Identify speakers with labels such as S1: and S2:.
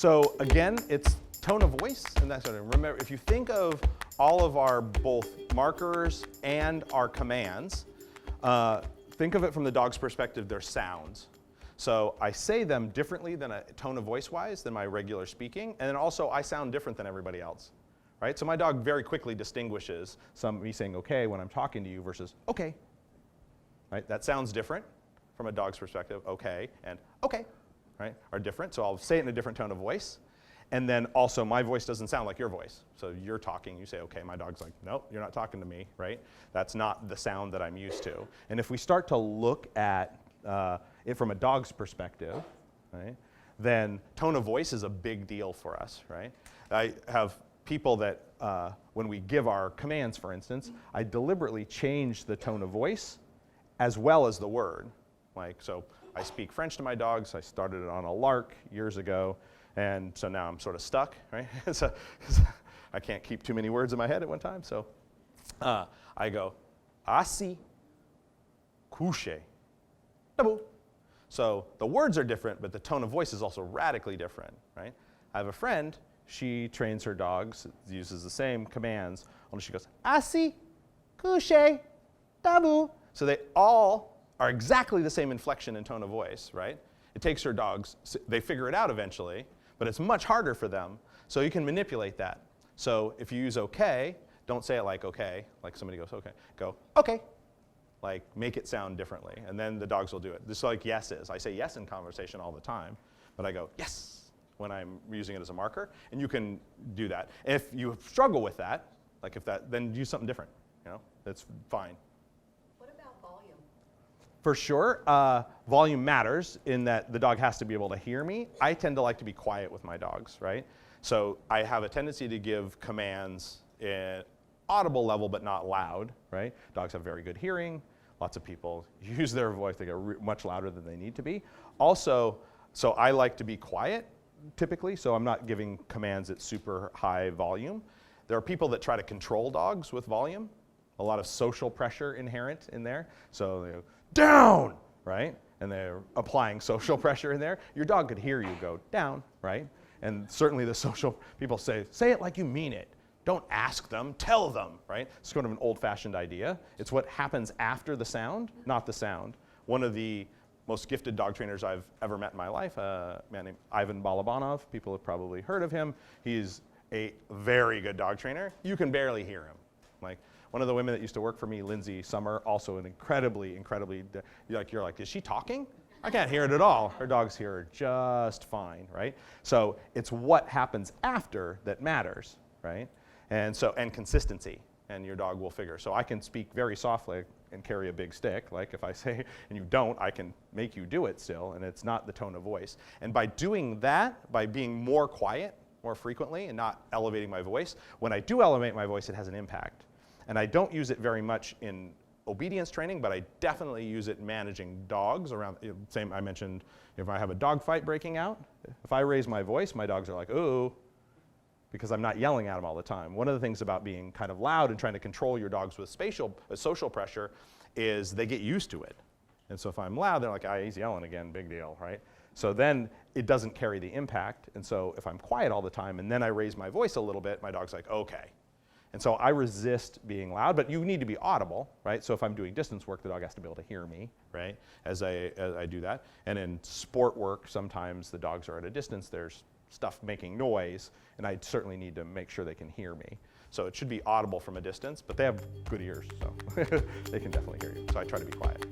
S1: So again, it's tone of voice, and that's what I remember. If you think of all of our both markers and our commands, think of it from the dog's perspective, they're sounds. So I say them differently than a tone of voice-wise than my regular speaking, and then also I sound different than everybody else, right? So my dog very quickly distinguishes me saying okay when I'm talking to you versus okay, right? That sounds different from a dog's perspective. Okay and okay, right, are different. So I'll say it in a different tone of voice. And then also my voice doesn't sound like your voice. So you're talking, you say okay, my dog's like, nope, you're not talking to me, right? That's not the sound that I'm used to. And if we start to look at it from a dog's perspective, right, then tone of voice is a big deal for us, right? I have people that when we give our commands, for instance, I deliberately change the tone of voice as well as the word. Like, so I speak French to my dogs. I started it on a lark years ago, and so now I'm sort of stuck, right? So I can't keep too many words in my head at one time. So I go, assis, couché, debout. So the words are different, but the tone of voice is also radically different, right? I have a friend, she trains her dogs, uses the same commands, only she goes, assis, couché, debout. So they all are exactly the same inflection and tone of voice, right? It takes her dogs, they figure it out eventually, but it's much harder for them. So you can manipulate that. So if you use okay, don't say it like okay, like somebody goes okay. Go okay, like make it sound differently, and then the dogs will do it. This is like yes is. I say yes in conversation all the time, but I go yes when I'm using it as a marker, and you can do that. If you struggle with that, like if that, then use something different, you know, that's fine. For sure, volume matters in that the dog has to be able to hear me. I tend to like to be quiet with my dogs, right? So I have a tendency to give commands in audible level but not loud, right? Dogs have very good hearing. Lots of people use their voice, they get much louder than they need to be. Also, so I like to be quiet typically, so I'm not giving commands at super high volume. There are people that try to control dogs with volume. A lot of social pressure inherent in there. So they go, down, right? And they're applying social pressure in there. Your dog could hear you go down, right? And certainly the social people say it like you mean it. Don't ask them, tell them, right? It's kind of an old-fashioned idea. It's what happens after the sound, not the sound. One of the most gifted dog trainers I've ever met in my life, a man named Ivan Balabanov. People have probably heard of him. He's a very good dog trainer. You can barely hear him. Like, one of the women that used to work for me, Lindsay Summer, also an incredibly, you're like, is she talking? I can't hear it at all. Her dogs hear her just fine, right? So it's what happens after that matters, right? And so, and consistency, and your dog will figure. So I can speak very softly and carry a big stick. Like if I say, and you don't, I can make you do it still, and it's not the tone of voice. And by doing that, by being more quiet more frequently and not elevating my voice, when I do elevate my voice, it has an impact. And I don't use it very much in obedience training, but I definitely use it managing dogs around. Same, I mentioned if I have a dog fight breaking out, if I raise my voice, my dogs are like, ooh, because I'm not yelling at them all the time. One of the things about being kind of loud and trying to control your dogs with social pressure is they get used to it. And so if I'm loud, they're like, ah, he's yelling again, big deal, right? So then it doesn't carry the impact. And so if I'm quiet all the time and then I raise my voice a little bit, my dog's like, okay. And so I resist being loud, but you need to be audible, right? So if I'm doing distance work, the dog has to be able to hear me, right, as I do that. And in sport work, sometimes the dogs are at a distance, there's stuff making noise, and I certainly need to make sure they can hear me. So it should be audible from a distance, but they have good ears, so they can definitely hear you. So I try to be quiet.